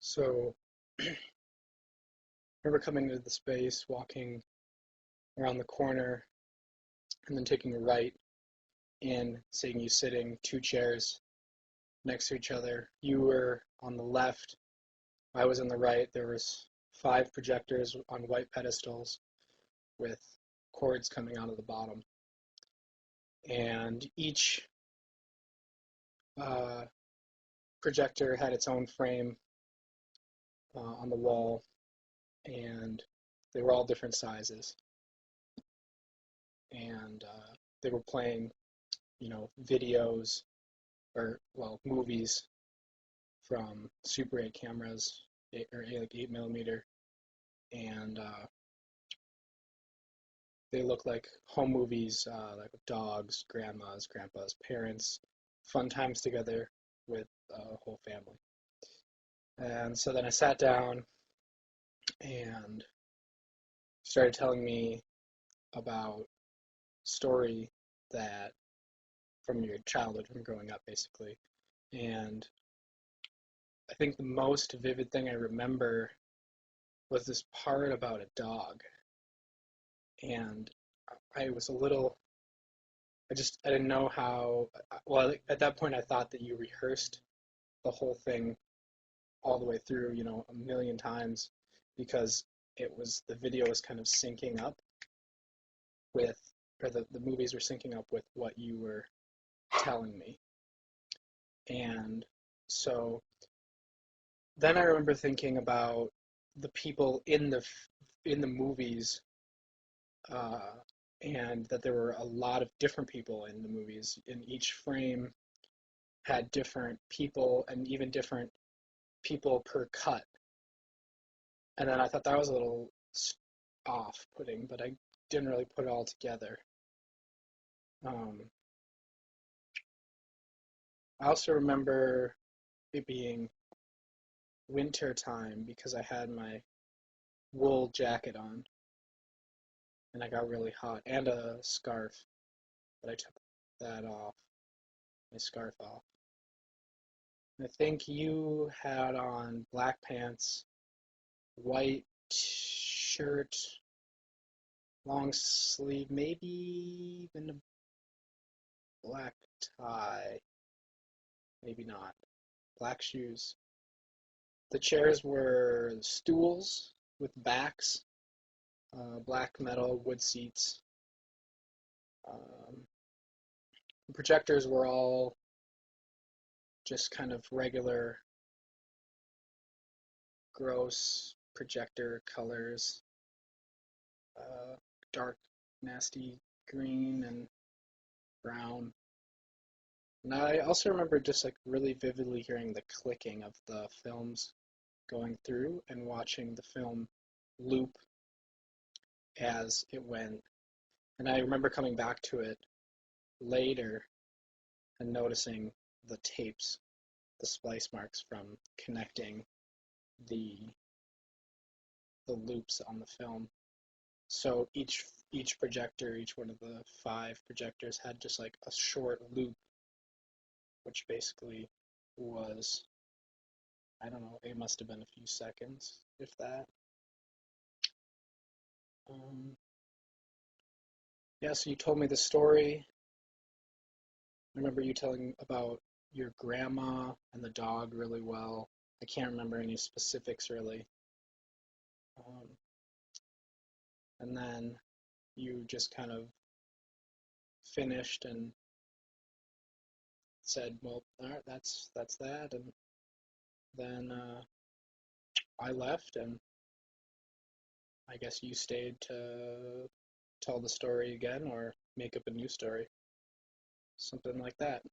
So I remember coming into the space, walking around the corner, and then taking a right in, seeing you sitting two chairs next to each other. You were on the left, I was on the right. There was five projectors on white pedestals with cords coming out of the bottom. And each uh, projector had its own frame on the wall, and they were all different sizes. And they were playing, videos or movies from Super 8 cameras, like 8 millimeter, and they look like home movies, like with dogs, grandmas, grandpas, parents, fun times together with a whole family. And so then I sat down and started telling me about story that from your childhood, from growing up, basically. And I think the most vivid thing I remember was this part about a dog. And I was a little, I didn't know how, well, at that point I thought that you rehearsed the whole thing all the way through, a million times because the video was kind of syncing up with, or the movies were syncing up with what you were telling me. And so then I remember thinking about the people in the movies, uh, and that there were a lot of different people in the movies. In each frame had different people and even different people per cut. And then I thought that was a little off-putting, but I didn't really put it all together. Um, I also remember it being winter time because I had my wool jacket on and I got really hot, and a scarf, but I took that off, my scarf off. I think you had on black pants, white shirt, long sleeve, maybe even a black tie, maybe not. Black shoes. The chairs were stools with backs, black metal wood seats. Um, the projectors were all just kind of regular, gross projector colors, uh, dark, nasty green and brown. And I also remember just like really vividly hearing the clicking of the films going through and watching the film loop as it went. And I remember coming back to it later and noticing the tapes, the splice marks from connecting the the loops on the film. So each projector, each one of the five projectors had just like a short loop, which basically was, I don't know, it must have been a few seconds, if that. Um, yeah, so you told me the story. I remember you telling about your grandma and the dog really well. I can't remember any specifics really. Um, and then you just kind of finished and said, "Well, all right, that's that." And then I left, and I guess you stayed to tell the story again or make up a new story, something like that.